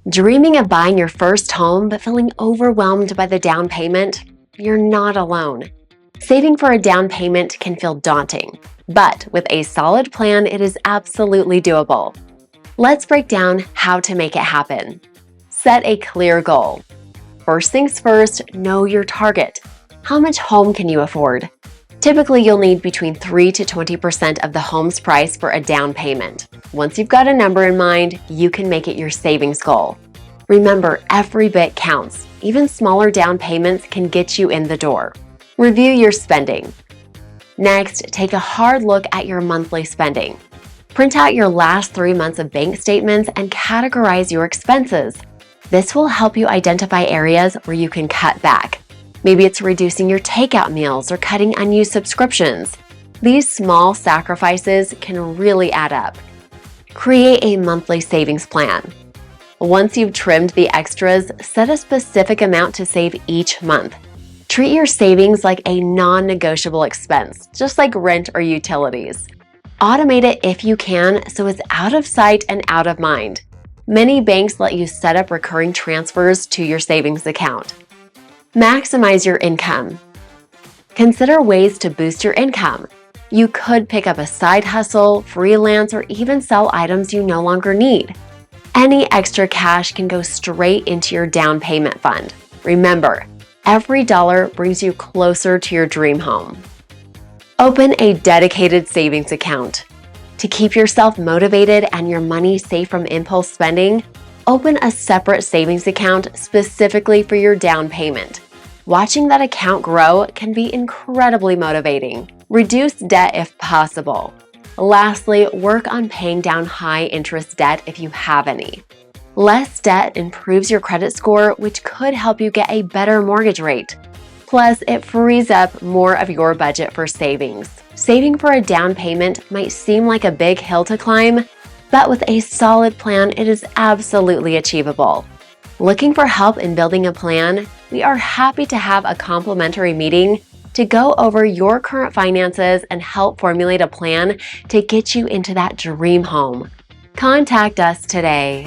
Dreaming of buying your first home but feeling overwhelmed by the down payment? You're not alone. Saving for a down payment can feel daunting, but with a solid plan, it is absolutely doable. Let's break down how to make it happen. Set a clear goal. First things first, know your target. How much home can you afford? Typically, you'll need between 3 to 20% of the home's price for a down payment. Once you've got a number in mind, you can make it your savings goal. Remember, every bit counts. Even smaller down payments can get you in the door. Review your spending. Next, take a hard look at your monthly spending. Print out your last 3 months of bank statements and categorize your expenses. This will help you identify areas where you can cut back. Maybe it's reducing your takeout meals or cutting unused subscriptions. These small sacrifices can really add up. Create a monthly savings plan. Once you've trimmed the extras, set a specific amount to save each month. Treat your savings like a non-negotiable expense, just like rent or utilities. Automate it if you can so it's out of sight and out of mind. Many banks let you set up recurring transfers to your savings account. Maximize your income. Consider ways to boost your income. You could pick up a side hustle, freelance, or even sell items you no longer need. Any extra cash can go straight into your down payment fund. Remember, every dollar brings you closer to your dream home. Open a dedicated savings account. To keep yourself motivated and your money safe from impulse spending, open a separate savings account specifically for your down payment. Watching that account grow can be incredibly motivating. Reduce debt if possible. Lastly, work on paying down high-interest debt if you have any. Less debt improves your credit score, which could help you get a better mortgage rate. Plus, it frees up more of your budget for savings. Saving for a down payment might seem like a big hill to climb, but with a solid plan, it is absolutely achievable. Looking for help in building a plan? We are happy to have a complimentary meeting to go over your current finances and help formulate a plan to get you into that dream home. Contact us today.